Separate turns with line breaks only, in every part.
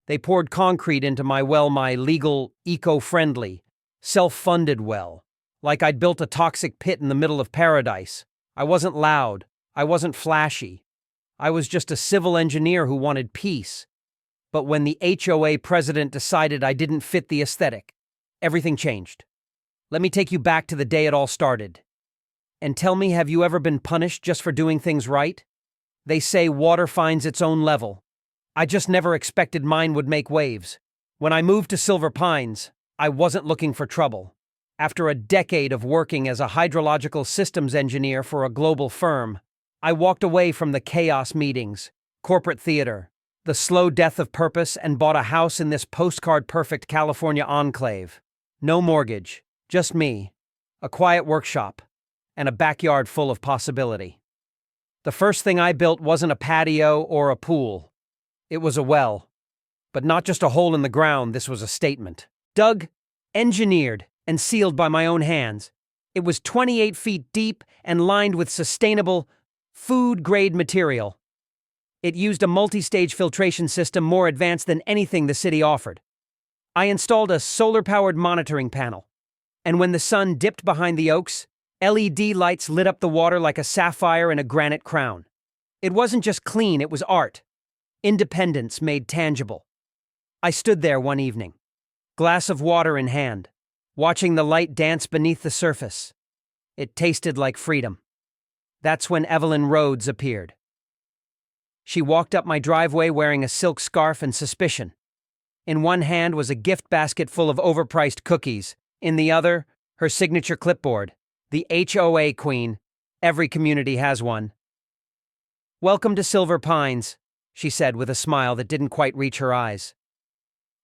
They poured concrete into my legal, eco-friendly, self-funded well, like I'd built a toxic pit in the middle of paradise. I wasn't loud. I wasn't flashy. I was just a civil engineer who wanted peace. But when the HOA president decided I didn't fit the aesthetic, everything changed. Let me take you back to the day it all started. And tell me, have you ever been punished just for doing things right? They say water finds its own level. I just never expected mine would make waves. When I moved to Silver Pines, I wasn't looking for trouble. After a decade of working as a hydrological systems engineer for a global firm, I walked away from the chaos meetings, corporate theater, the slow death of purpose, and bought a house in this postcard-perfect California enclave. No mortgage, just me, a quiet workshop, and a backyard full of possibility. The first thing I built wasn't a patio or a pool. It was a well. But not just a hole in the ground, this was a statement. Dug, engineered, and sealed by my own hands. It was 28 feet deep and lined with sustainable, food-grade material. It used a multi-stage filtration system more advanced than anything the city offered. I installed a solar-powered monitoring panel, and when the sun dipped behind the oaks, LED lights lit up the water like a sapphire in a granite crown. It wasn't just clean, it was art. Independence made tangible. I stood there one evening, glass of water in hand, watching the light dance beneath the surface. It tasted like freedom. That's when Evelyn Rhodes appeared. She walked up my driveway wearing a silk scarf and suspicion. In one hand was a gift basket full of overpriced cookies. In the other, her signature clipboard, the HOA queen. Every community has one. "Welcome to Silver Pines," she said with a smile that didn't quite reach her eyes.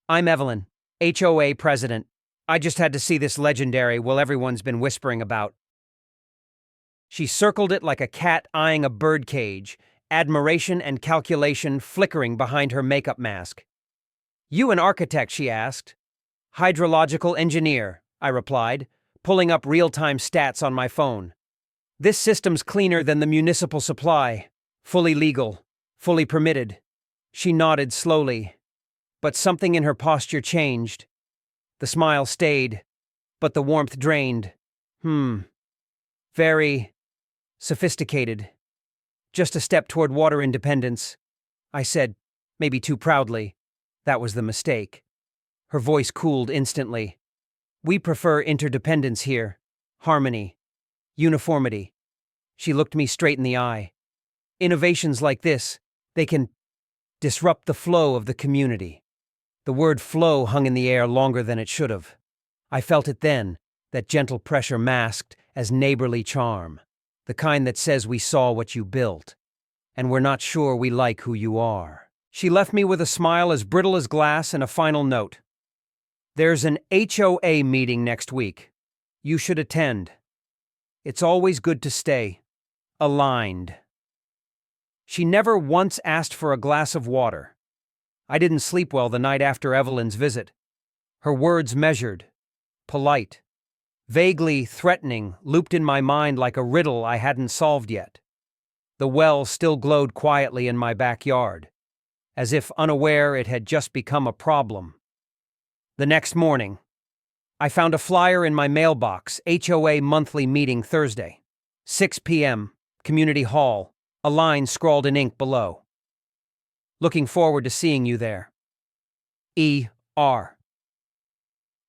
"I'm Evelyn, HOA president. I just had to see this legendary well everyone's been whispering about." She circled it like a cat eyeing a birdcage, admiration and calculation flickering behind her makeup mask. "You an architect?" she asked. "Hydrological engineer," I replied, pulling up real-time stats on my phone. "This system's cleaner than the municipal supply. Fully legal. Fully permitted." She nodded slowly, but something in her posture changed. The smile stayed, but the warmth drained. Very sophisticated. "Just a step toward water independence," I said, maybe too proudly. That was the mistake. Her voice cooled instantly. "We prefer interdependence here. Harmony. Uniformity." She looked me straight in the eye. "Innovations like this, they can disrupt the flow of the community." The word flow hung in the air longer than it should have. I felt it then, that gentle pressure masked as neighborly charm. The kind that says we saw what you built, and we're not sure we like who you are. She left me with a smile as brittle as glass and a final note. "There's an HOA meeting next week. You should attend. It's always good to stay aligned." She never once asked for a glass of water. I didn't sleep well the night after Evelyn's visit. Her words measured, polite, vaguely threatening, looped in my mind like a riddle I hadn't solved yet. The well still glowed quietly in my backyard, as if unaware it had just become a problem. The next morning, I found a flyer in my mailbox, HOA monthly meeting Thursday, 6 p.m., Community Hall, a line scrawled in ink below. "Looking forward to seeing you there. E.R."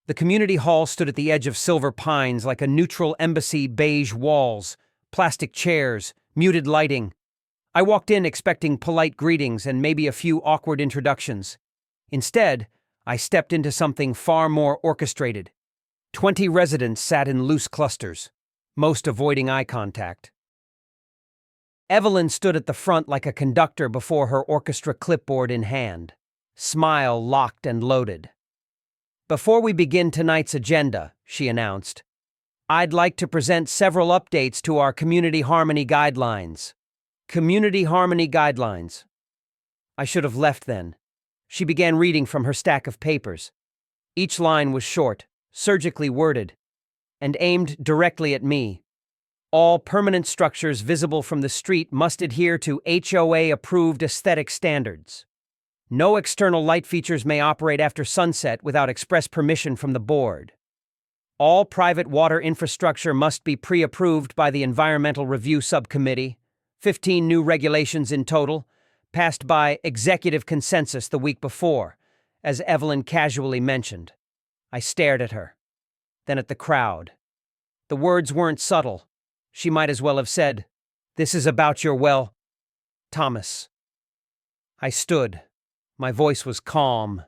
The community hall stood at the edge of Silver Pines like a neutral embassy, beige walls, plastic chairs, muted lighting. I walked in expecting polite greetings and maybe a few awkward introductions. Instead, I stepped into something far more orchestrated. 20 residents sat in loose clusters, most avoiding eye contact. Evelyn stood at the front like a conductor before her orchestra clipboard in hand, smile locked and loaded. "Before we begin tonight's agenda," she announced, "I'd like to present several updates to our Community Harmony Guidelines." Community Harmony Guidelines. I should have left then. She began reading from her stack of papers. Each line was short, surgically worded, and aimed directly at me. "All permanent structures visible from the street must adhere to HOA-approved aesthetic standards. No external light features may operate after sunset without express permission from the board. All private water infrastructure must be pre-approved by the Environmental Review Subcommittee. 15 new regulations in total, passed by executive consensus the week before, as Evelyn casually mentioned. I stared at her, then at the crowd. The words weren't subtle. She might as well have said, "This is about your Thomas." I stood. My voice was calm,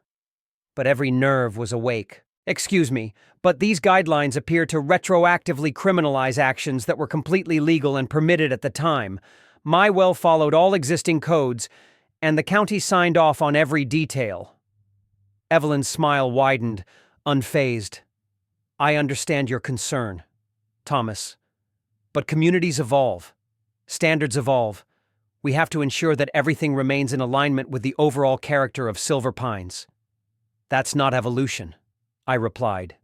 but every nerve was awake. "Excuse me, but these guidelines appear to retroactively criminalize actions that were completely legal and permitted at the time. My well followed all existing codes, and the county signed off on every detail." Evelyn's smile widened, unfazed. "I understand your concern, Thomas. But communities evolve. Standards evolve. We have to ensure that everything remains in alignment with the overall character of Silver Pines." "That's not evolution," I replied.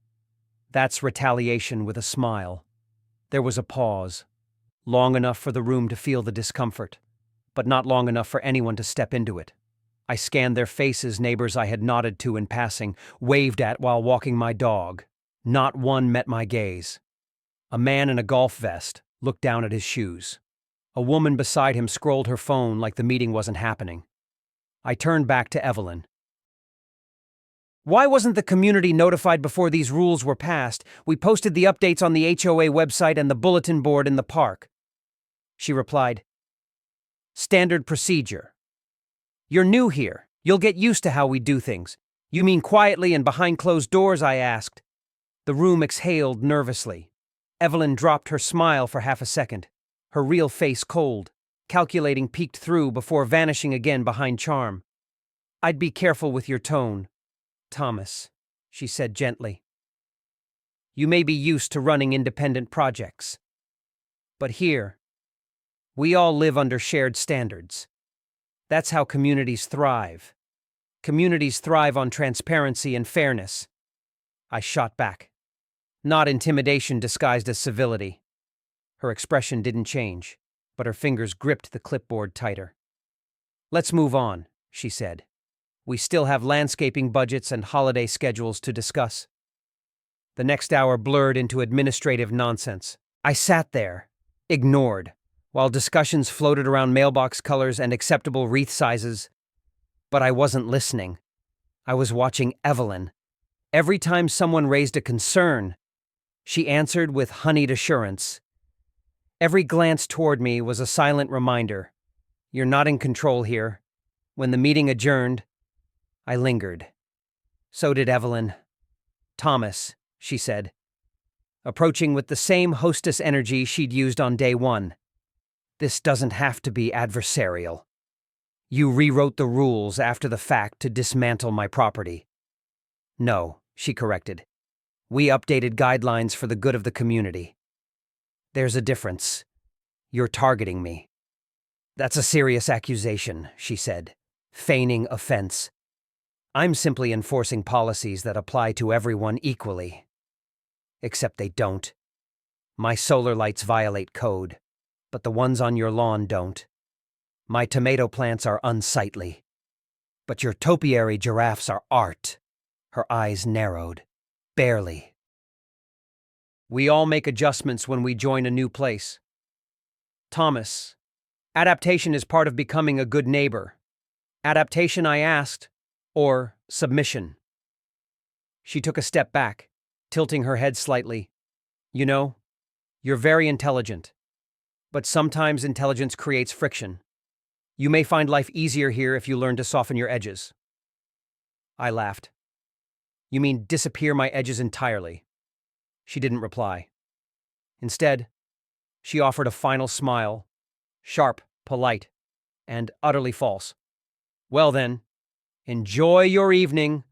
"That's retaliation," with a smile. There was a pause, long enough for the room to feel the discomfort, but not long enough for anyone to step into it. I scanned their faces, neighbors I had nodded to in passing, waved at while walking my dog. Not one met my gaze. A man in a golf vest looked down at his shoes. A woman beside him scrolled her phone like the meeting wasn't happening. I turned back to Evelyn. "Why wasn't the community notified before these rules were passed? We posted the updates on the HOA website and the bulletin board in the park." She replied, "Standard procedure. You're new here. You'll get used to how we do things." "You mean quietly and behind closed doors?" I asked. The room exhaled nervously. Evelyn dropped her smile for half a second, her real face cold, calculating peeked through before vanishing again behind charm. "I'd be careful with your tone, Thomas," she said gently. "You may be used to running independent projects. But here, we all live under shared standards. That's how communities thrive. Communities thrive on transparency and fairness." I shot back. Not intimidation disguised as civility. Her expression didn't change, but her fingers gripped the clipboard tighter. "Let's move on," she said. "We still have landscaping budgets and holiday schedules to discuss." The next hour blurred into administrative nonsense. I sat there, ignored, while discussions floated around mailbox colors and acceptable wreath sizes. But I wasn't listening. I was watching Evelyn. Every time someone raised a concern, she answered with honeyed assurance. Every glance toward me was a silent reminder. "You're not in control here." When the meeting adjourned, I lingered. So did Evelyn. "Thomas," she said, approaching with the same hostess energy she'd used on day one. "This doesn't have to be adversarial. You rewrote the rules after the fact to dismantle my property." "No," she corrected. "We updated guidelines for the good of the community." "There's a difference. You're targeting me." "That's a serious accusation," she said, feigning offense. "I'm simply enforcing policies that apply to everyone equally." "Except they don't. My solar lights violate code, but the ones on your lawn don't. My tomato plants are unsightly, but your topiary giraffes are art." Her eyes narrowed. "Barely." "We all make adjustments when we join a new place. Thomas, adaptation is part of becoming a good neighbor." "Adaptation," I asked, "or submission?" She took a step back, tilting her head slightly. "You know, you're very intelligent, but sometimes intelligence creates friction. You may find life easier here if you learn to soften your edges." I laughed. "You mean disappear my edges entirely?" She didn't reply. Instead, she offered a final smile, sharp, polite, and utterly false. "Well then, enjoy your evening."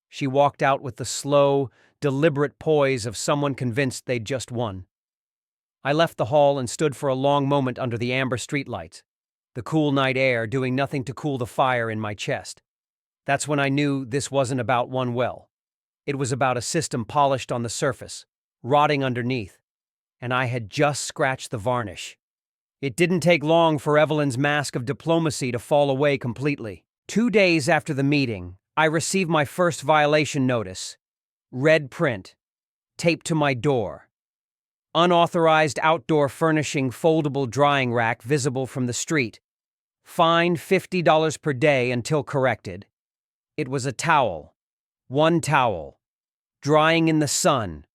She walked out with the slow, deliberate poise of someone convinced they'd just won. I left the hall and stood for a long moment under the amber streetlights, the cool night air doing nothing to cool the fire in my chest. That's when I knew this wasn't about one well. It was about a system polished on the surface, rotting underneath, and I had just scratched the varnish. It didn't take long for Evelyn's mask of diplomacy to fall away completely. 2 days after the meeting, I received my first violation notice. Red print, taped to my door. Unauthorized outdoor furnishing foldable drying rack visible from the street. Fine $50 per day until corrected. It was a towel. One towel. Drying in the sun.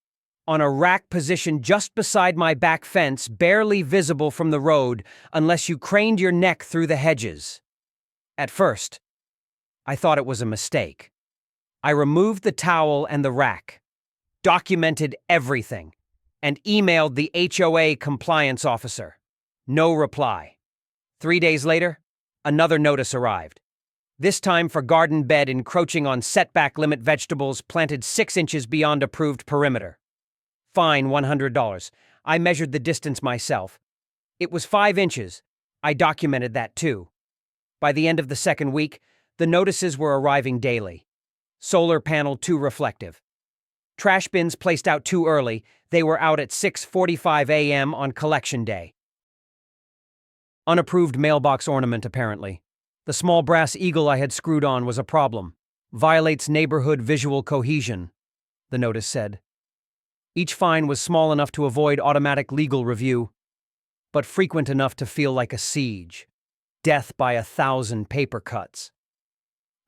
On a rack positioned just beside my back fence, barely visible from the road unless you craned your neck through the hedges. At first, I thought it was a mistake. I removed the towel and the rack, documented everything, and emailed the HOA compliance officer. No reply. 3 days later, another notice arrived. This time for garden bed encroaching on setback limit vegetables planted 6 inches beyond approved perimeter. Fine $100. I measured the distance myself. It was 5 inches. I documented that too. By the end of the second week, the notices were arriving daily. Solar panel too reflective. Trash bins placed out too early. They were out at 6:45 a.m. on collection day. Unapproved mailbox ornament, apparently. The small brass eagle I had screwed on was a problem. Violates neighborhood visual cohesion, the notice said. Each fine was small enough to avoid automatic legal review, but frequent enough to feel like a siege. Death by 1,000 paper cuts.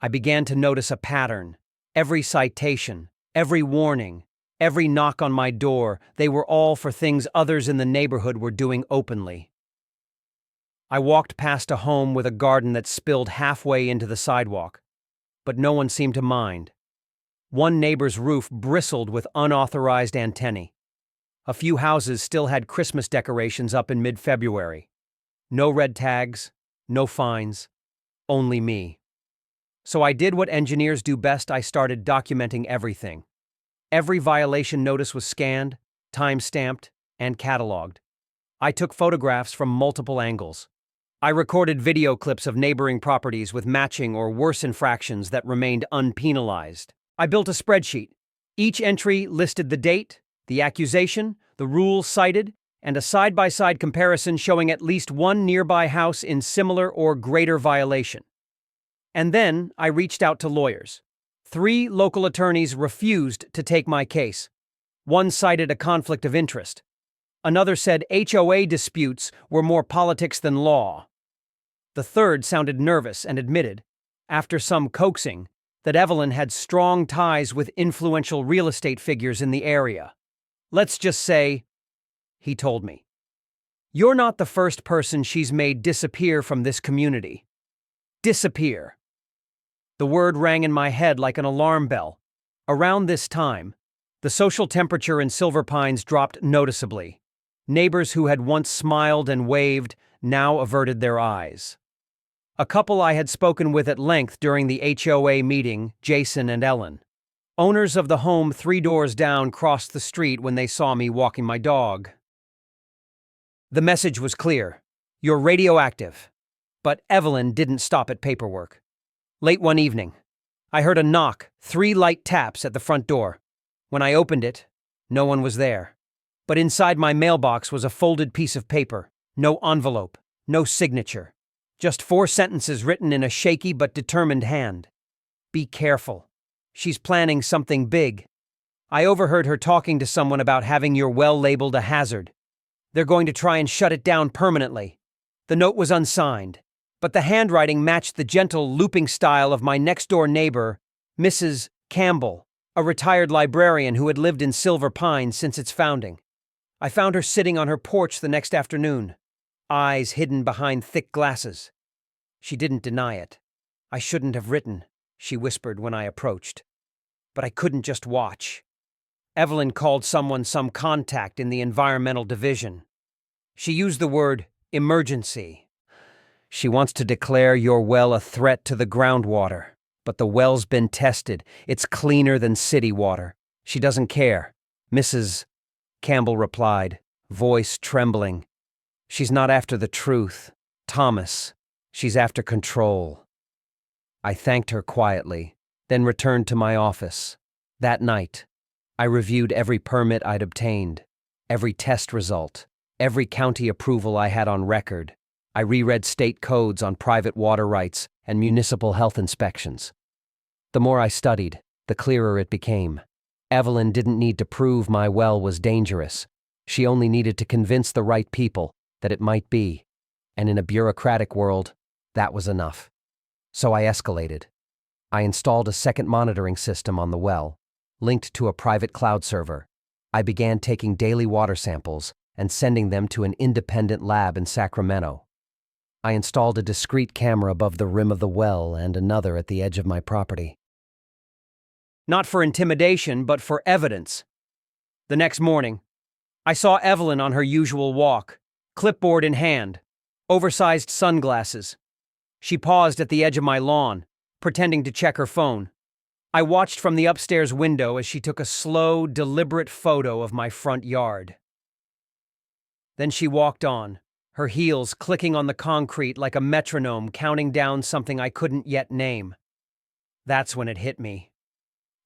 I began to notice a pattern. Every citation, every warning, every knock on my door, they were all for things others in the neighborhood were doing openly. I walked past a home with a garden that spilled halfway into the sidewalk, but no one seemed to mind. One neighbor's roof bristled with unauthorized antennae. A few houses still had Christmas decorations up in mid-February. No red tags, no fines, only me. So I did what engineers do best. I started documenting everything. Every violation notice was scanned, time-stamped, and cataloged. I took photographs from multiple angles. I recorded video clips of neighboring properties with matching or worse infractions that remained unpenalized. I built a spreadsheet. Each entry listed the date, the accusation, the rules cited, and a side-by-side comparison showing at least one nearby house in similar or greater violation. And then I reached out to lawyers. 3 local attorneys refused to take my case. One cited a conflict of interest. Another said HOA disputes were more politics than law. The third sounded nervous and admitted, after some coaxing, that Evelyn had strong ties with influential real estate figures in the area. Let's just say, he told me, you're not the first person she's made disappear from this community. Disappear. The word rang in my head like an alarm bell. Around this time, the social temperature in Silver Pines dropped noticeably. Neighbors who had once smiled and waved now averted their eyes. A couple I had spoken with at length during the HOA meeting, Jason and Ellen. Owners of the home 3 doors down crossed the street when they saw me walking my dog. The message was clear. You're radioactive. But Evelyn didn't stop at paperwork. Late one evening, I heard a knock, 3 light taps at the front door. When I opened it, no one was there. But inside my mailbox was a folded piece of paper. No envelope, no signature. Just 4 sentences written in a shaky but determined hand. Be careful. She's planning something big. I overheard her talking to someone about having your well labeled a hazard. They're going to try and shut it down permanently. The note was unsigned, but the handwriting matched the gentle looping style of my next-door neighbor, Mrs. Campbell, a retired librarian who had lived in Silver Pines since its founding. I found her sitting on her porch the next afternoon, eyes hidden behind thick glasses. She didn't deny it. I shouldn't have written, she whispered when I approached. But I couldn't just watch. Evelyn called someone some contact in the environmental division. She used the word emergency. She wants to declare your well a threat to the groundwater, but the well's been tested. It's cleaner than city water. She doesn't care. Mrs. Campbell replied, voice trembling. She's not after the truth, Thomas. She's after control. I thanked her quietly, then returned to my office. That night, I reviewed every permit I'd obtained, every test result, every county approval I had on record. I reread state codes on private water rights and municipal health inspections. The more I studied, the clearer it became. Evelyn didn't need to prove my well was dangerous. She only needed to convince the right people that it might be. And in a bureaucratic world, that was enough. So I escalated. I installed a second monitoring system on the well, linked to a private cloud server. I began taking daily water samples and sending them to an independent lab in Sacramento. I installed a discrete camera above the rim of the well and another at the edge of my property. Not for intimidation, but for evidence. The next morning, I saw Evelyn on her usual walk, clipboard in hand, oversized sunglasses. She paused at the edge of my lawn, pretending to check her phone. I watched from the upstairs window as she took a slow, deliberate photo of my front yard. Then she walked on, her heels clicking on the concrete like a metronome counting down something I couldn't yet name. That's when it hit me.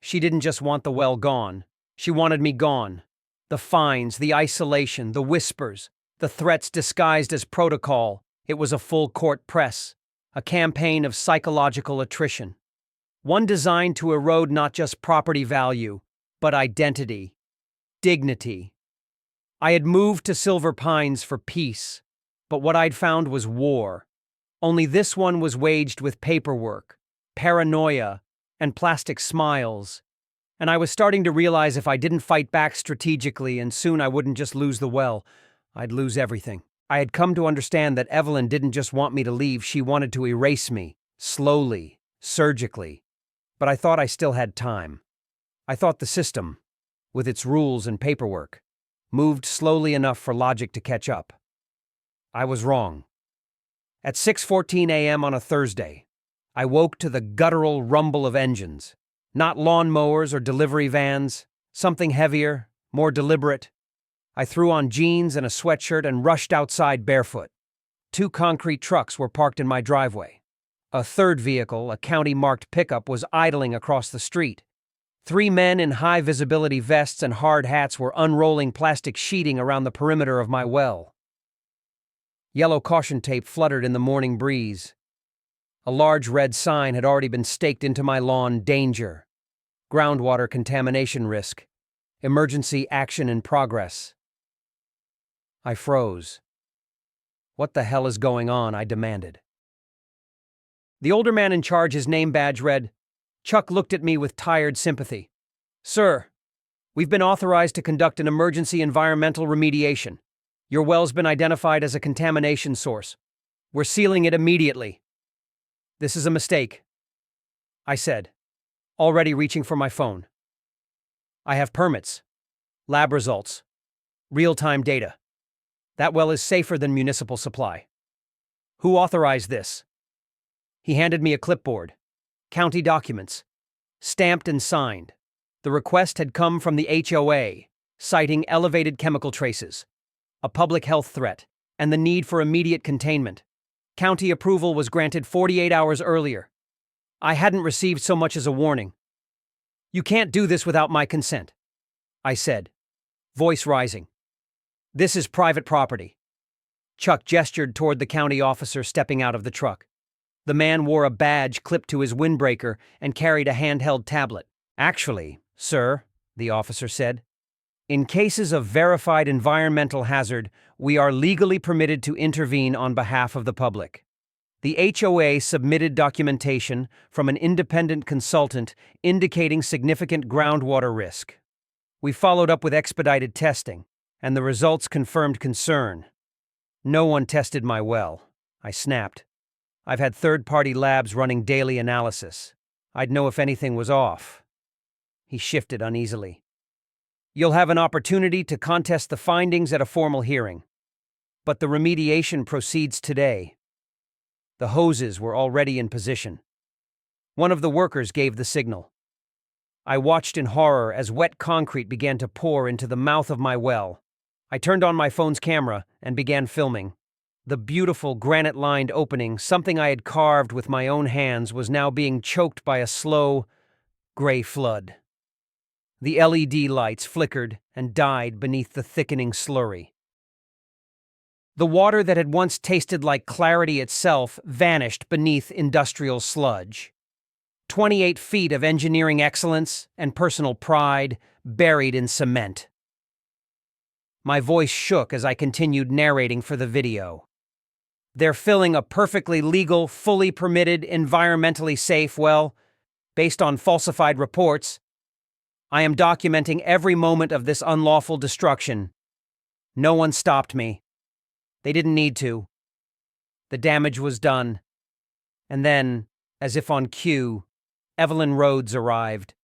She didn't just want the well gone. She wanted me gone. The fines, the isolation, the whispers, the threats disguised as protocol. It was a full court press, a campaign of psychological attrition. One designed to erode not just property value, but identity, dignity. I had moved to Silver Pines for peace, but what I'd found was war. Only this one was waged with paperwork, paranoia, and plastic smiles. And I was starting to realize if I didn't fight back strategically and soon I wouldn't just lose the well, I'd lose everything. I had come to understand that Evelyn didn't just want me to leave, she wanted to erase me, slowly, surgically. But I thought I still had time. I thought the system, with its rules and paperwork, moved slowly enough for logic to catch up. I was wrong. At 6:14 a.m. on a Thursday, I woke to the guttural rumble of engines. Not lawnmowers or delivery vans, something heavier, more deliberate. I threw on jeans and a sweatshirt and rushed outside barefoot. 2 concrete trucks were parked in my driveway. A third vehicle, a county-marked pickup, was idling across the street. 3 men in high-visibility vests and hard hats were unrolling plastic sheeting around the perimeter of my well. Yellow caution tape fluttered in the morning breeze. A large red sign had already been staked into my lawn: danger, groundwater contamination risk, emergency action in progress. I froze. What the hell is going on? I demanded. The older man in charge, his name badge read. Chuck looked at me with tired sympathy. Sir, we've been authorized to conduct an emergency environmental remediation. Your well's been identified as a contamination source. We're sealing it immediately. This is a mistake, I said, already reaching for my phone. I have permits, lab results, real-time data. That well is safer than municipal supply. Who authorized this? He handed me a clipboard, county documents, stamped and signed. The request had come from the HOA, citing elevated chemical traces, a public health threat, and the need for immediate containment. County approval was granted 48 hours earlier. I hadn't received so much as a warning. You can't do this without my consent, I said, voice rising. This is private property. Chuck gestured toward the county officer stepping out of the truck. The man wore a badge clipped to his windbreaker and carried a handheld tablet. Actually, sir, the officer said, in cases of verified environmental hazard, we are legally permitted to intervene on behalf of the public. The HOA submitted documentation from an independent consultant indicating significant groundwater risk. We followed up with expedited testing, and the results confirmed concern. No one tested my well, I snapped. I've had third-party labs running daily analysis. I'd know if anything was off. He shifted uneasily. You'll have an opportunity to contest the findings at a formal hearing. But the remediation proceeds today. The hoses were already in position. One of the workers gave the signal. I watched in horror as wet concrete began to pour into the mouth of my well. I turned on my phone's camera and began filming. The beautiful granite-lined opening, something I had carved with my own hands, was now being choked by a slow, gray flood. The LED lights flickered and died beneath the thickening slurry. The water that had once tasted like clarity itself vanished beneath industrial sludge. 28 feet of engineering excellence and personal pride buried in cement. My voice shook as I continued narrating for the video. They're filling a perfectly legal, fully permitted, environmentally safe well, based on falsified reports. I am documenting every moment of this unlawful destruction. No one stopped me. They didn't need to. The damage was done. And then, as if on cue, Evelyn Rhodes arrived.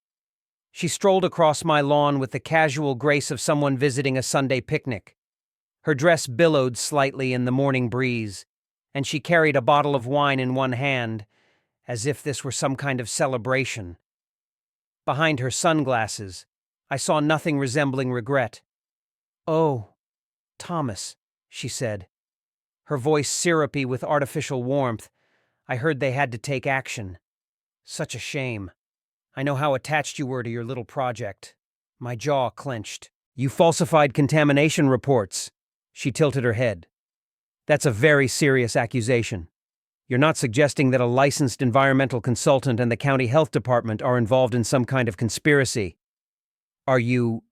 She strolled across my lawn with the casual grace of someone visiting a Sunday picnic. Her dress billowed slightly in the morning breeze, and she carried a bottle of wine in one hand, as if this were some kind of celebration. Behind her sunglasses, I saw nothing resembling regret. "Oh, Thomas," she said, her voice syrupy with artificial warmth. I heard they had to take action. Such a shame. I know how attached you were to your little project. My jaw clenched. "You falsified contamination reports." She tilted her head. "That's a very serious accusation. You're not suggesting that a licensed environmental consultant and the county health department are involved in some kind of conspiracy? Are you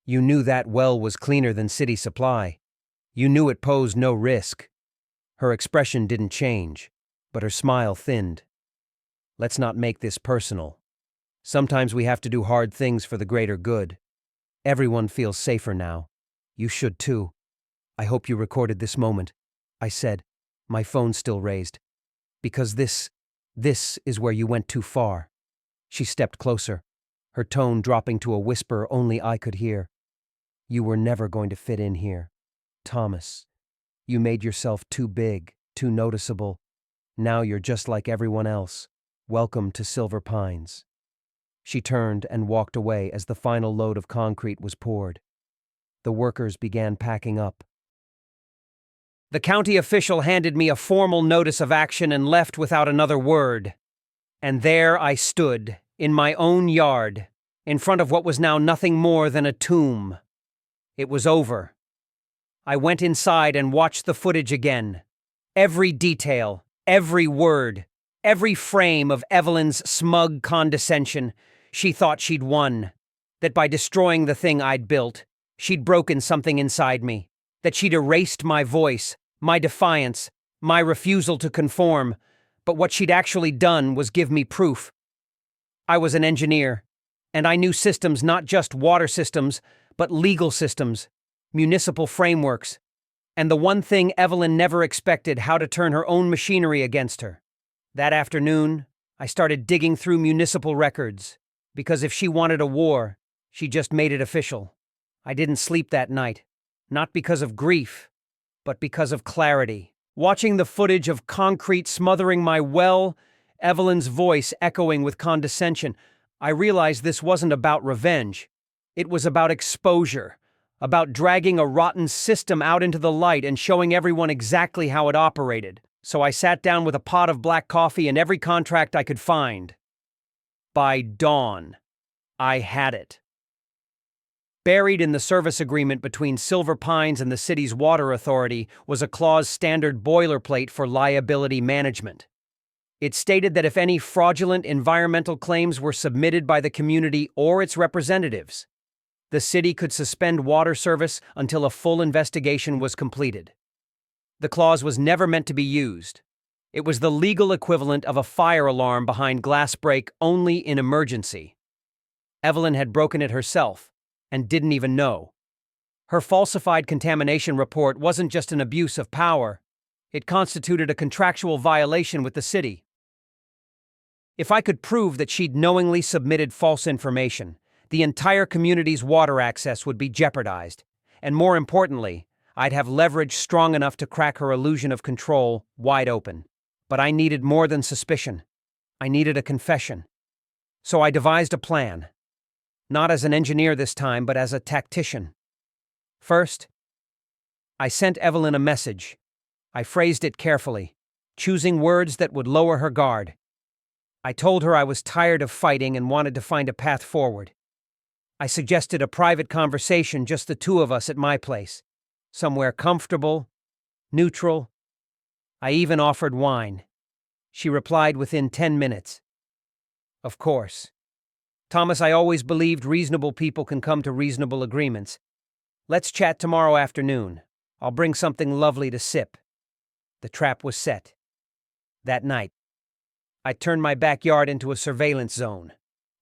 knew that well was cleaner than city supply. You knew it posed no risk." Her expression didn't change, but her smile thinned. "Let's not make this personal. Sometimes we have to do hard things for the greater good. Everyone feels safer now. You should too. I hope you recorded this moment," I said, my phone still raised. "Because this is where you went too far." She stepped closer, her tone dropping to a whisper only I could hear. "You were never going to fit in here. Thomas, you made yourself too big, too noticeable. Now you're just like everyone else. Welcome to Silver Pines." She turned and walked away as the final load of concrete was poured. The workers began packing up. The county official handed me a formal notice of action and left without another word. And there I stood, in my own yard, in front of what was now nothing more than a tomb. It was over. I went inside and watched the footage again. Every detail, every word, every frame of Evelyn's smug condescension. She thought she'd won. That by destroying the thing I'd built, she'd broken something inside me. That she'd erased my voice, my defiance, my refusal to conform. But what she'd actually done was give me proof. I was an engineer, and I knew systems, not just water systems, but legal systems, municipal frameworks, and the one thing Evelyn never expected: how to turn her own machinery against her. That afternoon, I started digging through municipal records, because if she wanted a war, she just made it official. I didn't sleep that night, not because of grief, but because of clarity. Watching the footage of concrete smothering my well, Evelyn's voice echoing with condescension, I realized this wasn't about revenge. It was about exposure, about dragging a rotten system out into the light and showing everyone exactly how it operated. So I sat down with a pot of black coffee and every contract I could find. By dawn, I had it. Buried in the service agreement between Silver Pines and the city's water authority was a clause standard boilerplate for liability management. It stated that if any fraudulent environmental claims were submitted by the community or its representatives, the city could suspend water service until a full investigation was completed. The clause was never meant to be used. It was the legal equivalent of a fire alarm behind glass break only in emergency. Evelyn had broken it herself and didn't even know. Her falsified contamination report wasn't just an abuse of power. It constituted a contractual violation with the city. If I could prove that she'd knowingly submitted false information, the entire community's water access would be jeopardized, and more importantly, I'd have leverage strong enough to crack her illusion of control wide open. But I needed more than suspicion. I needed a confession. So I devised a plan. Not as an engineer this time, but as a tactician. First, I sent Evelyn a message. I phrased it carefully, choosing words that would lower her guard. I told her I was tired of fighting and wanted to find a path forward. I suggested a private conversation, just the two of us at my place, somewhere comfortable, Neutral. I even offered wine. She replied within 10 minutes. Of course. Thomas, I always believed reasonable people can come to reasonable agreements. Let's chat tomorrow afternoon. I'll bring something lovely to sip. The trap was set. That night, I turned my backyard into a surveillance zone.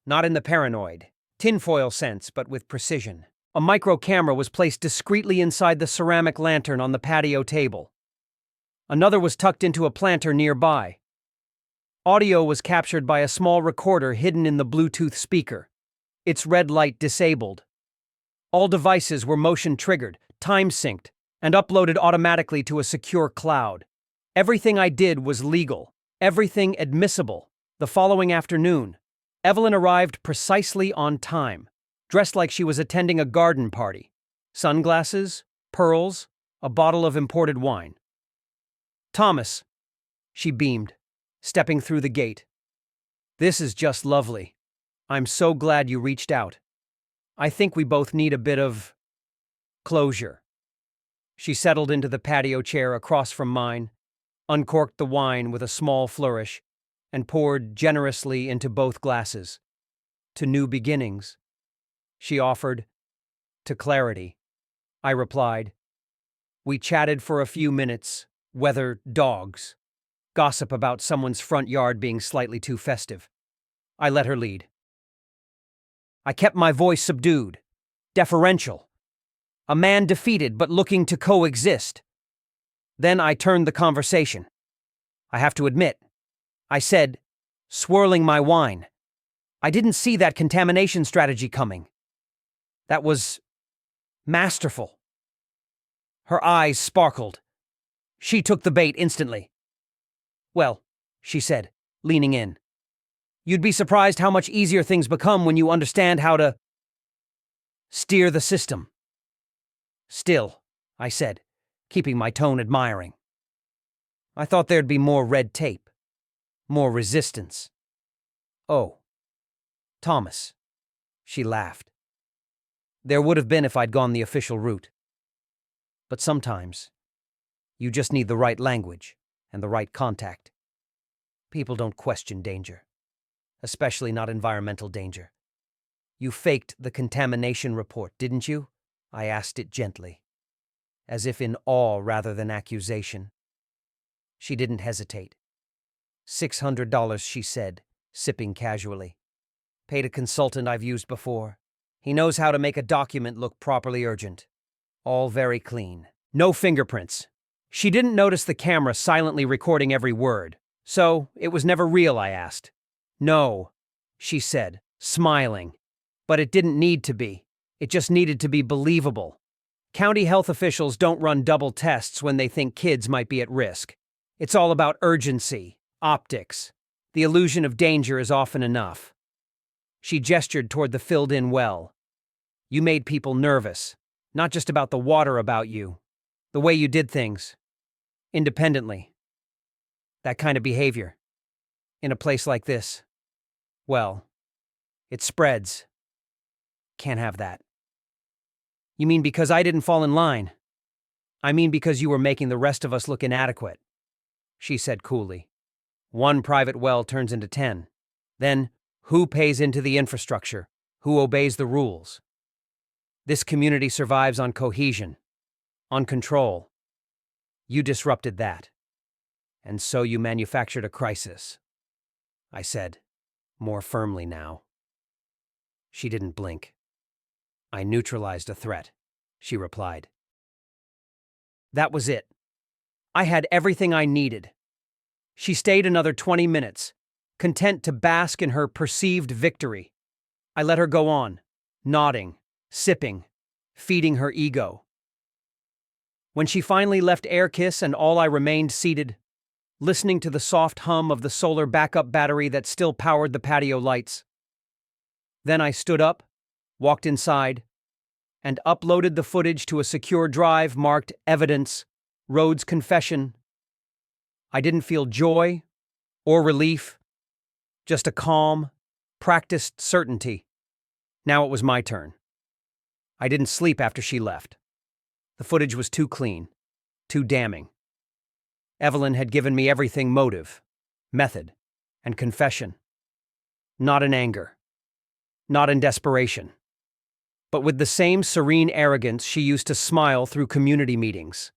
Not in the paranoid, tinfoil sense, but with precision. A micro camera was placed discreetly inside the ceramic lantern on the patio table. Another was tucked into a planter nearby. Audio was captured by a small recorder hidden in the Bluetooth speaker, its red light disabled. All devices were motion-triggered, time-synced, and uploaded automatically to a secure cloud. Everything I did was legal, everything admissible. The following afternoon, Evelyn arrived precisely on time, dressed like she was attending a garden party. Sunglasses, pearls, a bottle of imported wine. Thomas, she beamed, stepping through the gate. This is just lovely. I'm so glad you reached out. I think we both need a bit of closure. She settled into the patio chair across from mine, uncorked the wine with a small flourish, and poured generously into both glasses. To new beginnings, she offered. To clarity, I replied. We chatted for a few minutes, weather dogs, gossip about someone's front yard being slightly too festive. I let her lead. I kept my voice subdued, deferential. A man defeated but looking to coexist. Then I turned the conversation. I have to admit, I said, swirling my wine, I didn't see that contamination strategy coming. That was masterful. Her eyes sparkled. She took the bait instantly. Well, she said, leaning in, you'd be surprised how much easier things become when you understand how to steer the system. Still, I said, keeping my tone admiring. I thought there'd be more red tape, more resistance. Oh, Thomas, she laughed. There would have been if I'd gone the official route. But sometimes, you just need the right language and the right contact. People don't question danger, especially not environmental danger. You faked the contamination report, didn't you? I asked it gently, as if in awe rather than accusation. She didn't hesitate. $600, she said, sipping casually. Paid a consultant I've used before. He knows how to make a document look properly urgent. All very clean. No fingerprints. She didn't notice the camera silently recording every word. So, it was never real, I asked. No, she said, smiling. But it didn't need to be. It just needed to be believable. County health officials don't run double tests when they think kids might be at risk. It's all about urgency, optics. The illusion of danger is often enough. She gestured toward the filled-in well. You made people nervous, not just about the water about you, the way you did things, independently. That kind of behavior, in a place like this, well, it spreads. Can't have that. You mean because I didn't fall in line? I mean because you were making the rest of us look inadequate, she said coolly. One private well turns into 10. Then, who pays into the infrastructure? Who obeys the rules? This community survives on cohesion, on control. You disrupted that. And so you manufactured a crisis, I said, more firmly now. She didn't blink. I neutralized a threat, she replied. That was it. I had everything I needed. She stayed another 20 minutes, content to bask in her perceived victory. I let her go on, nodding, sipping, feeding her ego. When she finally left Air Kiss and all I remained seated, listening to the soft hum of the solar backup battery that still powered the patio lights. Then I stood up, walked inside, and uploaded the footage to a secure drive marked Evidence, Rhodes Confession. I didn't feel joy or relief, just a calm, practiced certainty. Now it was my turn. I didn't sleep after she left. The footage was too clean, too damning. Evelyn had given me everything: motive, method, and confession. Not in anger, not in desperation, but with the same serene arrogance she used to smile through community meetings.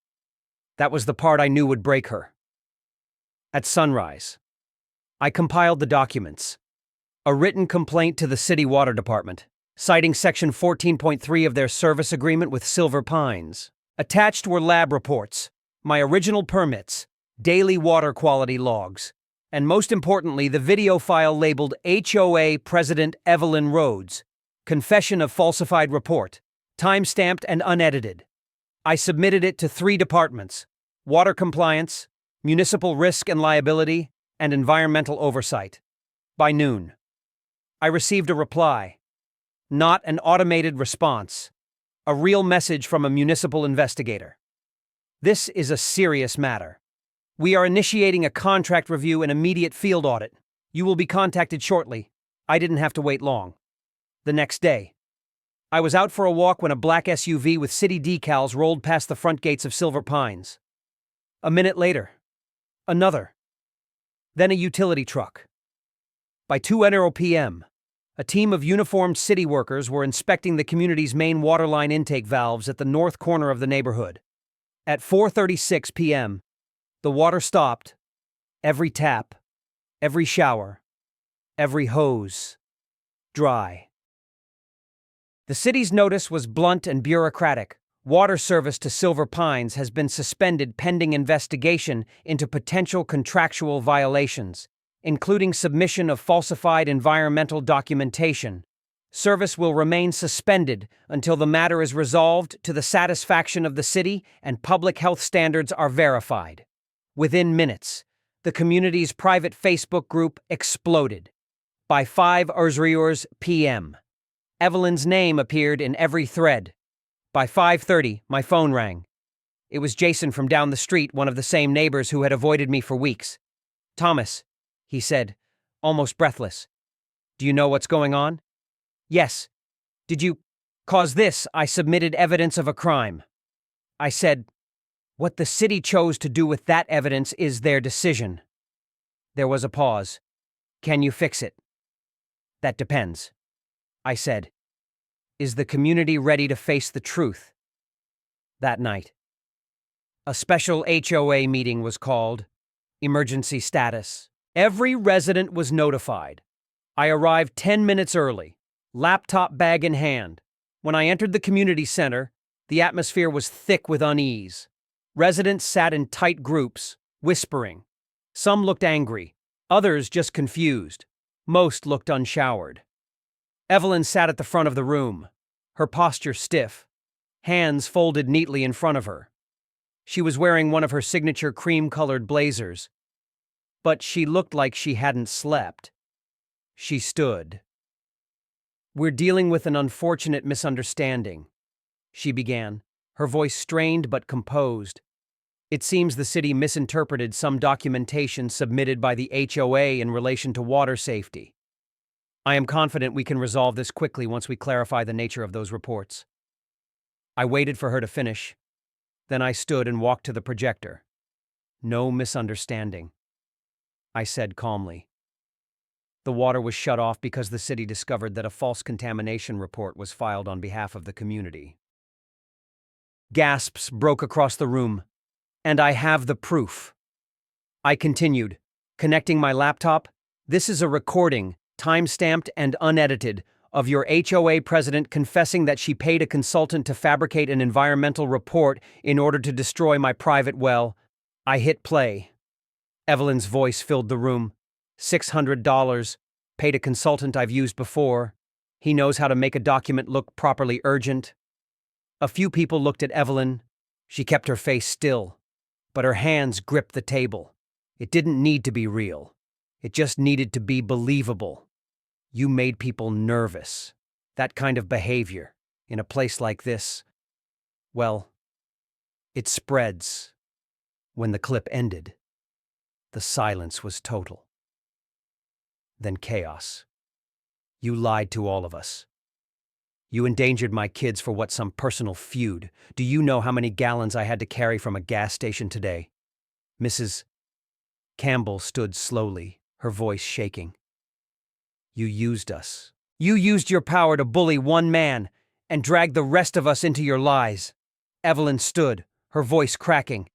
That was the part I knew would break her. At sunrise, I compiled the documents. A written complaint to the city water department, citing Section 14.3 of their service agreement with Silver Pines. Attached were lab reports, my original permits, daily water quality logs, and most importantly, the video file labeled HOA President Evelyn Rhodes, Confession of Falsified Report, time-stamped and unedited. I submitted it to 3 departments: Water Compliance, Municipal Risk and Liability, and Environmental Oversight. By noon, I received a reply. Not an automated response. A real message from a municipal investigator. This is a serious matter. We are initiating a contract review and immediate field audit. You will be contacted shortly. I didn't have to wait long. The next day, I was out for a walk when a black SUV with city decals rolled past the front gates of Silver Pines. A minute later, another. Then a utility truck. By 2:00 p.m., a team of uniformed city workers were inspecting the community's main waterline intake valves at the north corner of the neighborhood. At 4:36 p.m., the water stopped. Every tap, every shower, every hose, dry. The city's notice was blunt and bureaucratic. Water service to Silver Pines has been suspended pending investigation into potential contractual violations, including submission of falsified environmental documentation. Service will remain suspended until the matter is resolved to the satisfaction of the city and public health standards are verified. Within minutes, the community's private Facebook group exploded. By 5:00 p.m., Evelyn's name appeared in every thread. By 5:30, my phone rang. It was Jason from down the street, one of the same neighbors who had avoided me for weeks. "Thomas," he said, almost breathless. "Do you know what's going on?" "Yes." "Did you cause this?" "I submitted evidence of a crime." I said, "What the city chose to do with that evidence is their decision." There was a pause. "Can you fix it?" "That depends," I said. "Is the community ready to face the truth?" That night, a special HOA meeting was called. Emergency status. Every resident was notified. I arrived 10 minutes early, laptop bag in hand. When I entered the community center, the atmosphere was thick with unease. Residents sat in tight groups, whispering. Some looked angry, others just confused. Most looked unshowered. Evelyn sat at the front of the room, her posture stiff, hands folded neatly in front of her. She was wearing one of her signature cream-colored blazers, but she looked like she hadn't slept. She stood. "We're dealing with an unfortunate misunderstanding," she began, her voice strained but composed. "It seems the city misinterpreted some documentation submitted by the HOA in relation to water safety. I am confident we can resolve this quickly once we clarify the nature of those reports." I waited for her to finish. Then I stood and walked to the projector. "No misunderstanding," I said calmly. The water was shut off because the city discovered that a false contamination report was filed on behalf of the community. Gasps broke across the room. "And I have the proof." I continued, connecting my laptop. "This is a recording, time-stamped and unedited, of your HOA president confessing that she paid a consultant to fabricate an environmental report in order to destroy my private well." I hit play. Evelyn's voice filled the room. $600, paid a consultant I've used before. He knows how to make a document look properly urgent. A few people looked at Evelyn. She kept her face still, but her hands gripped the table. It didn't need to be real. It just needed to be believable. You made people nervous. That kind of behavior, in a place like this, well, it spreads. When the clip ended, the silence was total. Then chaos. "You lied to all of us. You endangered my kids for some personal feud. Do you know how many gallons I had to carry from a gas station today? Mrs. Campbell stood slowly, her voice shaking. You used us. You used your power to bully one man and drag the rest of us into your lies. Evelyn stood, her voice cracking.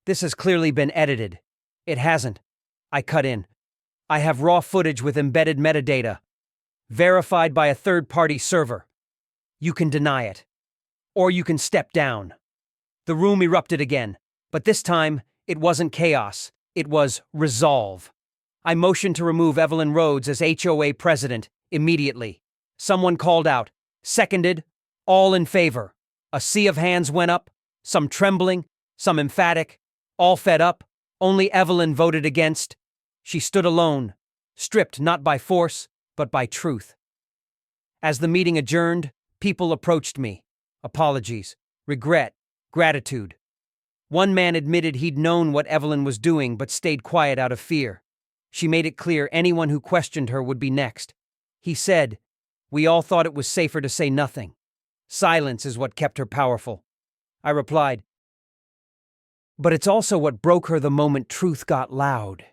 This has clearly been edited. It hasn't. I cut in. I have raw footage with embedded metadata, verified by a third-party server. You can deny it. Or you can step down. The room erupted again, but this time, it wasn't chaos. It was resolve. I motioned to remove Evelyn Rhodes as HOA president immediately. Someone called out, seconded, all in favor. A sea of hands went up, some trembling, some emphatic, all fed up. Only Evelyn voted against. She stood alone, stripped not by force, but by truth. As the meeting adjourned, people approached me. Apologies, regret, gratitude. One man admitted he'd known what Evelyn was doing but stayed quiet out of fear. She made it clear anyone who questioned her would be next. He said, "We all thought it was safer to say nothing. Silence is what kept her powerful." I replied, "But it's also what broke her the moment truth got loud."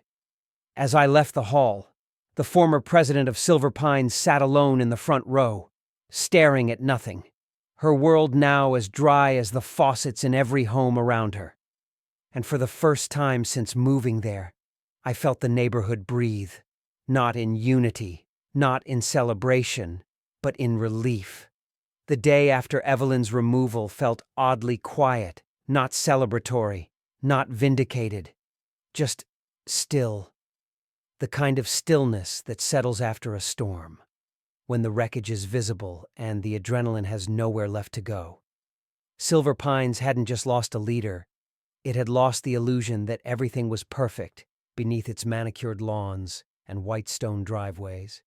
As I left the hall, the former president of Silver Pines sat alone in the front row, staring at nothing. Her world now as dry as the faucets in every home around her. And for the first time since moving there, I felt the neighborhood breathe, not in unity, not in celebration, but in relief. The day after Evelyn's removal felt oddly quiet, not celebratory, not vindicated, just still. The kind of stillness that settles after a storm, when the wreckage is visible and the adrenaline has nowhere left to go. Silver Pines hadn't just lost a leader, it had lost the illusion that everything was perfect beneath its manicured lawns and white stone driveways.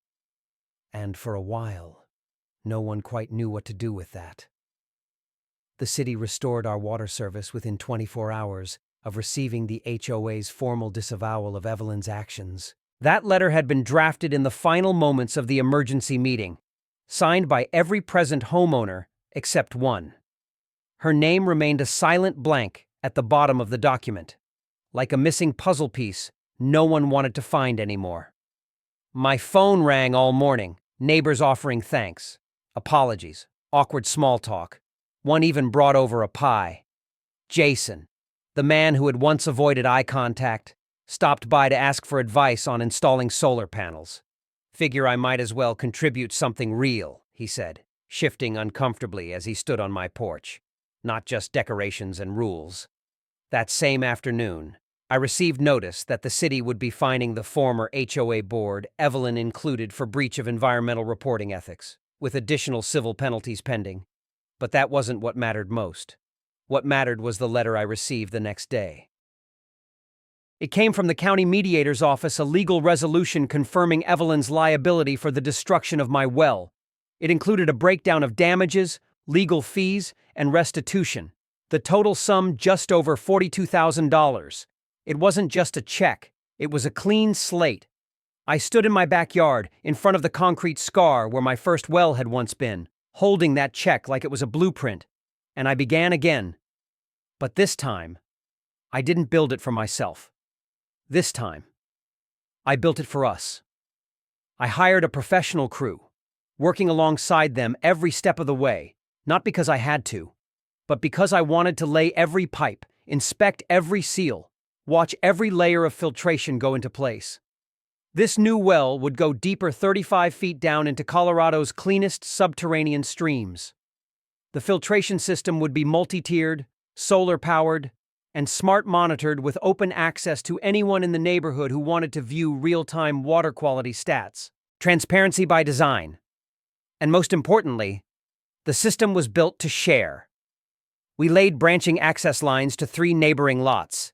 And for a while, no one quite knew what to do with that. The city restored our water service within 24 hours of receiving the HOA's formal disavowal of Evelyn's actions. That letter had been drafted in the final moments of the emergency meeting, signed by every present homeowner except one. Her name remained a silent blank at the bottom of the document. Like a missing puzzle piece, no one wanted to find anymore. My phone rang all morning, neighbors offering thanks, apologies, awkward small talk. One even brought over a pie. Jason, the man who had once avoided eye contact, stopped by to ask for advice on installing solar panels. "Figure I might as well contribute something real," he said, shifting uncomfortably as he stood on my porch. "Not just decorations and rules." That same afternoon, I received notice that the city would be fining the former HOA board, Evelyn included, for breach of environmental reporting ethics, with additional civil penalties pending. But that wasn't what mattered most. What mattered was the letter I received the next day. It came from the county mediator's office, a legal resolution confirming Evelyn's liability for the destruction of my well. It included a breakdown of damages, legal fees, and restitution. The total sum just over $42,000. It wasn't just a check, it was a clean slate. I stood in my backyard, in front of the concrete scar where my first well had once been, holding that check like it was a blueprint, and I began again. But this time, I didn't build it for myself. This time, I built it for us. I hired a professional crew, working alongside them every step of the way, not because I had to, but because I wanted to lay every pipe, inspect every seal, watch every layer of filtration go into place. This new well would go deeper 35 feet down into Colorado's cleanest subterranean streams. The filtration system would be multi-tiered, solar-powered, and smart monitored with open access to anyone in the neighborhood who wanted to view real-time water quality stats. Transparency by design. And most importantly, the system was built to share. We laid branching access lines to 3 neighboring lots.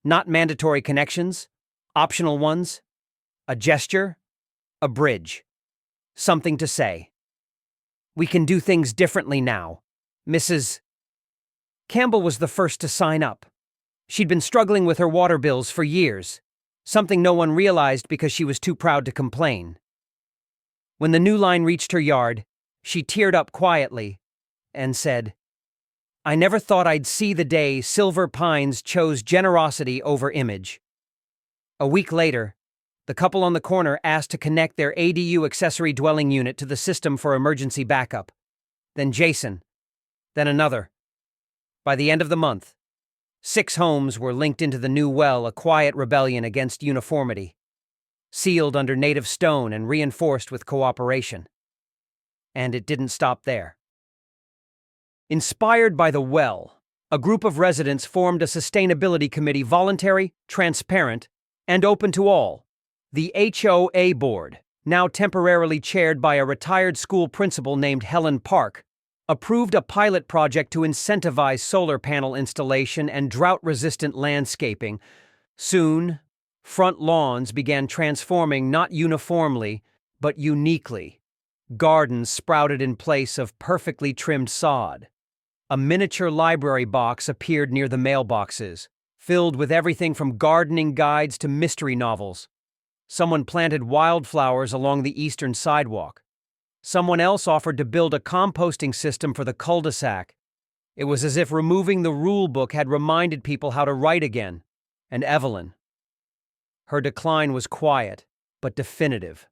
Not mandatory connections, optional ones, a gesture, a bridge. Something to say. We can do things differently now. Mrs. Campbell was the first to sign up. She'd been struggling with her water bills for years, something no one realized because she was too proud to complain. When the new line reached her yard, she teared up quietly and said, I never thought I'd see the day Silver Pines chose generosity over image. A week later, the couple on the corner asked to connect their ADU accessory dwelling unit to the system for emergency backup. Then Jason. Then another. By the end of the month, 6 homes were linked into the new well, a quiet rebellion against uniformity, sealed under native stone and reinforced with cooperation. And it didn't stop there. Inspired by the well, a group of residents formed a sustainability committee, voluntary, transparent, and open to all. The HOA board, now temporarily chaired by a retired school principal named Helen Park, approved a pilot project to incentivize solar panel installation and drought-resistant landscaping. Soon, front lawns began transforming not uniformly, but uniquely. Gardens sprouted in place of perfectly trimmed sod. A miniature library box appeared near the mailboxes, filled with everything from gardening guides to mystery novels. Someone planted wildflowers along the eastern sidewalk. Someone else offered to build a composting system for the cul-de-sac. It was as if removing the rule book had reminded people how to write again. And Evelyn. Her decline was quiet, but definitive.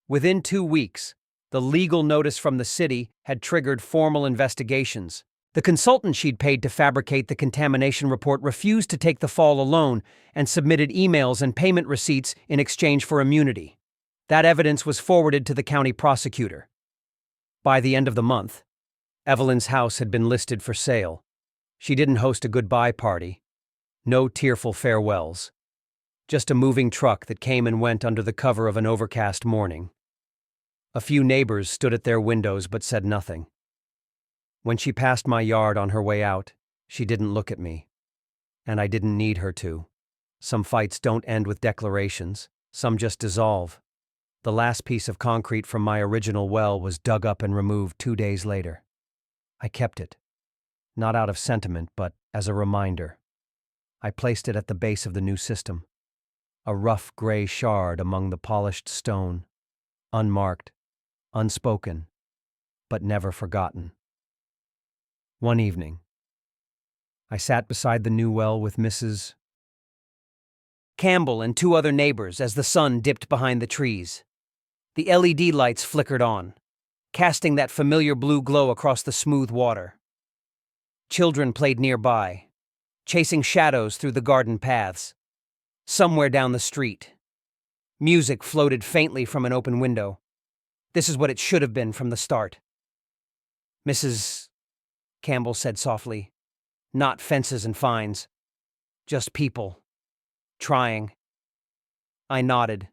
Within 2 weeks, the legal notice from the city had triggered formal investigations. The consultant she'd paid to fabricate the contamination report refused to take the fall alone and submitted emails and payment receipts in exchange for immunity. That evidence was forwarded to the county prosecutor. By the end of the month, Evelyn's house had been listed for sale. She didn't host a goodbye party. No tearful farewells. Just a moving truck that came and went under the cover of an overcast morning. A few neighbors stood at their windows but said nothing. When she passed my yard on her way out, she didn't look at me. And I didn't need her to. Some fights don't end with declarations. Some just dissolve. The last piece of concrete from my original well was dug up and removed 2 days later. I kept it. Not out of sentiment, but as a reminder. I placed it at the base of the new system. A rough gray shard among the polished stone. Unmarked, unspoken, but never forgotten. One evening, I sat beside the new well with Mrs. Campbell and 2 other neighbors as the sun dipped behind the trees. The LED lights flickered on, casting that familiar blue glow across the smooth water. Children played nearby, chasing shadows through the garden paths. Somewhere down the street, music floated faintly from an open window. This is what it should have been from the start. Mrs. Campbell said softly, "Not fences and fines, just people. Trying." I nodded.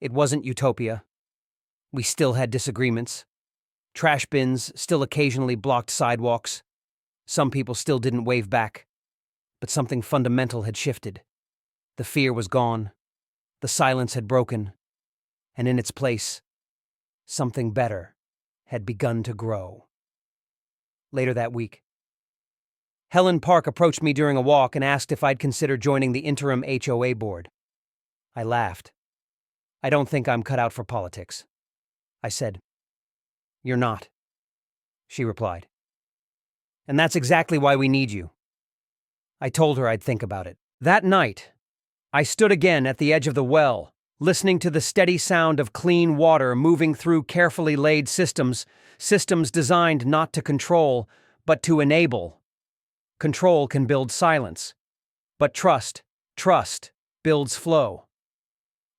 It wasn't utopia. We still had disagreements. Trash bins still occasionally blocked sidewalks. Some people still didn't wave back. But something fundamental had shifted. The fear was gone. The silence had broken. And in its place, something better had begun to grow. Later that week, Helen Park approached me during a walk and asked if I'd consider joining the interim HOA board. I laughed. "I don't think I'm cut out for politics." I said. "You're not," she replied. "And that's exactly why we need you." I told her I'd think about it. That night, I stood again at the edge of the well, listening to the steady sound of clean water moving through carefully laid systems designed not to control, but to enable. Control can build silence, but trust builds flow.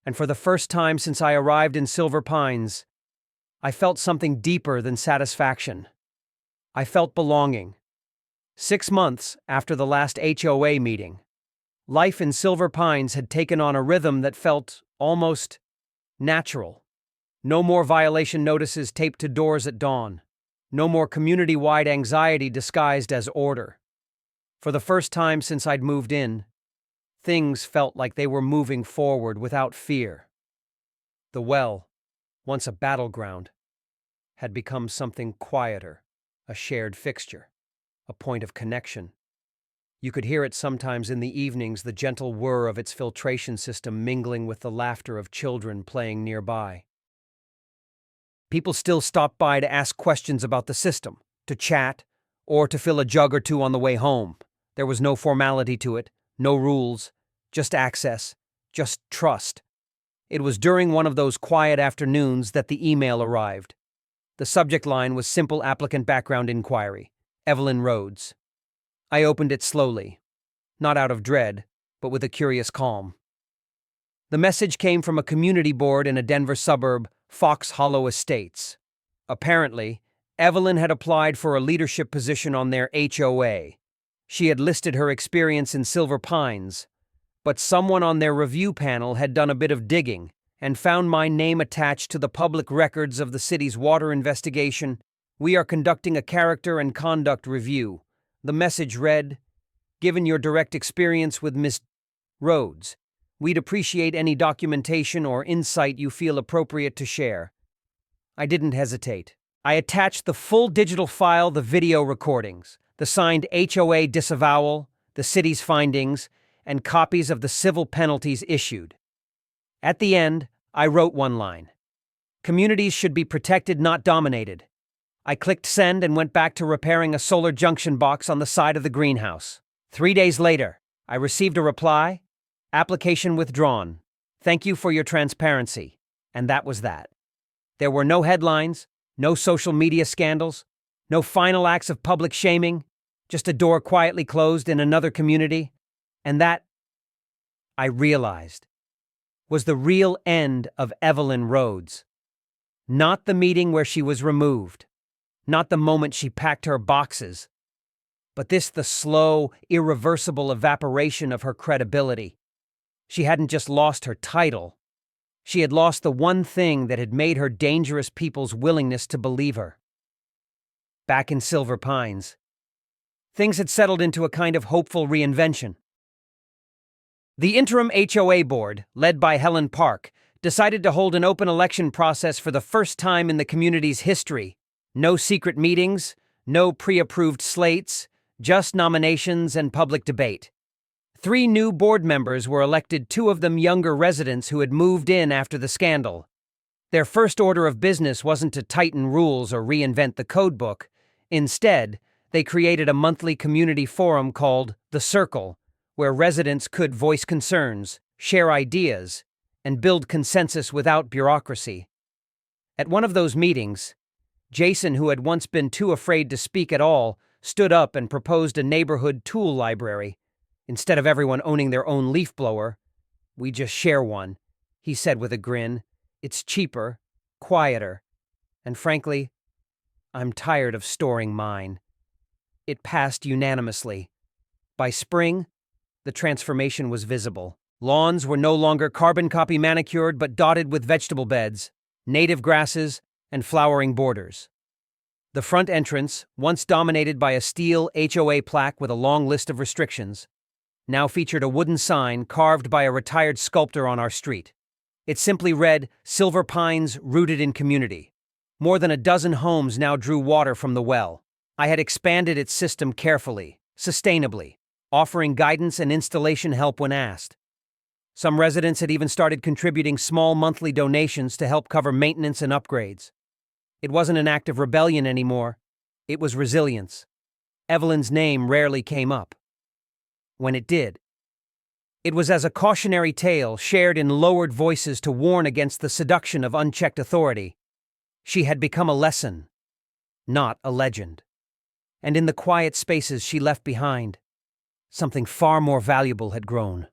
And for the first time since I arrived in Silver Pines, I felt something deeper than satisfaction. I felt belonging. 6 months after the last HOA meeting, life in Silver Pines had taken on a rhythm that felt almost natural. No more violation notices taped to doors at dawn. No more community-wide anxiety disguised as order. For the first time since I'd moved in, things felt like they were moving forward without fear. The well, once a battleground, had become something quieter, a shared fixture, a point of connection. You could hear it sometimes in the evenings, the gentle whir of its filtration system mingling with the laughter of children playing nearby. People still stopped by to ask questions about the system, to chat, or to fill a jug or two on the way home. There was no formality to it, no rules, just access, just trust. It was during one of those quiet afternoons that the email arrived. The subject line was simple applicant background inquiry. Evelyn Rhodes. I opened it slowly, not out of dread, but with a curious calm. The message came from a community board in a Denver suburb, Fox Hollow Estates. Apparently, Evelyn had applied for a leadership position on their HOA. She had listed her experience in Silver Pines, but someone on their review panel had done a bit of digging and found my name attached to the public records of the city's water investigation. We are conducting a character and conduct review. The message read, "Given your direct experience with Miss Rhodes, we'd appreciate any documentation or insight you feel appropriate to share." I didn't hesitate. I attached the full digital file, the video recordings, the signed HOA disavowal, the city's findings, and copies of the civil penalties issued. At the end, I wrote one line. Communities should be protected, not dominated. I clicked send and went back to repairing a solar junction box on the side of the greenhouse. 3 days later, I received a reply, "Application withdrawn. Thank you for your transparency." And that was that. There were no headlines, no social media scandals, no final acts of public shaming, just a door quietly closed in another community. And that, I realized, was the real end of Evelyn Rhodes. Not the meeting where she was removed, not the moment she packed her boxes, but the slow, irreversible evaporation of her credibility. She hadn't just lost her title. She had lost the one thing that had made her dangerous people's willingness to believe her. Back in Silver Pines, things had settled into a kind of hopeful reinvention. The interim HOA board, led by Helen Park, decided to hold an open election process for the first time in the community's history. No secret meetings, no pre-approved slates, just nominations and public debate. 3 new board members were elected, 2 of them younger residents who had moved in after the scandal. Their first order of business wasn't to tighten rules or reinvent the codebook. Instead, they created a monthly community forum called The Circle, where residents could voice concerns, share ideas, and build consensus without bureaucracy. At one of those meetings, Jason, who had once been too afraid to speak at all, stood up and proposed a neighborhood tool library. Instead of everyone owning their own leaf blower, "We just share one," he said with a grin. "It's cheaper, quieter, and frankly, I'm tired of storing mine." It passed unanimously. By spring, the transformation was visible. Lawns were no longer carbon copy manicured but dotted with vegetable beds, native grasses, and flowering borders. The front entrance, once dominated by a steel HOA plaque with a long list of restrictions, now featured a wooden sign carved by a retired sculptor on our street. It simply read, "Silver Pines, rooted in community." More than a dozen homes now drew water from the well. I had expanded its system carefully, sustainably, offering guidance and installation help when asked. Some residents had even started contributing small monthly donations to help cover maintenance and upgrades. It wasn't an act of rebellion anymore. It was resilience. Evelyn's name rarely came up. When it did, it was as a cautionary tale shared in lowered voices to warn against the seduction of unchecked authority. She had become a lesson, not a legend. And in the quiet spaces she left behind, something far more valuable had grown.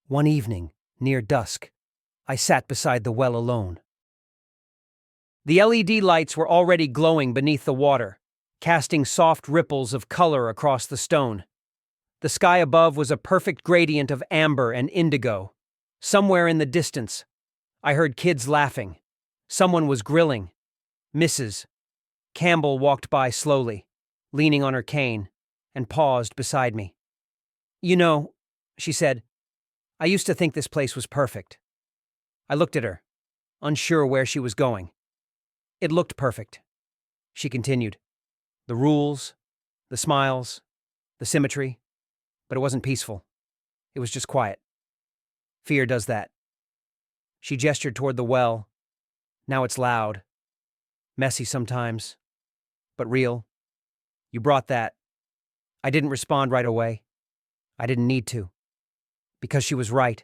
One evening, near dusk, I sat beside the well alone. The LED lights were already glowing beneath the water, casting soft ripples of color across the stone. The sky above was a perfect gradient of amber and indigo. Somewhere in the distance, I heard kids laughing. Someone was grilling. Mrs. Campbell walked by slowly, leaning on her cane, and paused beside me. "You know," she said, "I used to think this place was perfect." I looked at her, unsure where she was going. "It looked perfect," she continued. "The rules, the smiles, the symmetry. But it wasn't peaceful. It was just quiet. Fear does that." She gestured toward the well. "Now it's loud, messy sometimes, but real. You brought that. I didn't respond right away. I didn't need to. Because she was right.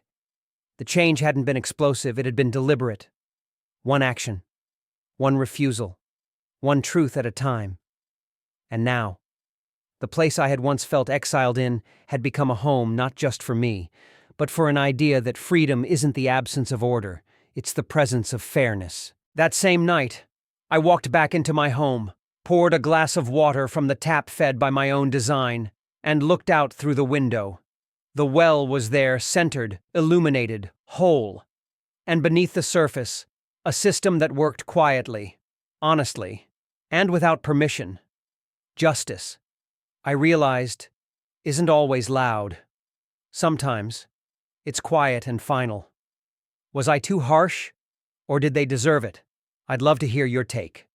The change hadn't been explosive, it had been deliberate. One action. One refusal. One truth at a time. And now, the place I had once felt exiled in had become a home not just for me, but for an idea that freedom isn't the absence of order, it's the presence of fairness. That same night, I walked back into my home, poured a glass of water from the tap fed by my own design, and looked out through the window. The well was there, centered, illuminated, whole. And beneath the surface, a system that worked quietly, honestly, and without permission. Justice, I realized, isn't always loud. Sometimes, it's quiet and final. Was I too harsh, or did they deserve it? I'd love to hear your take.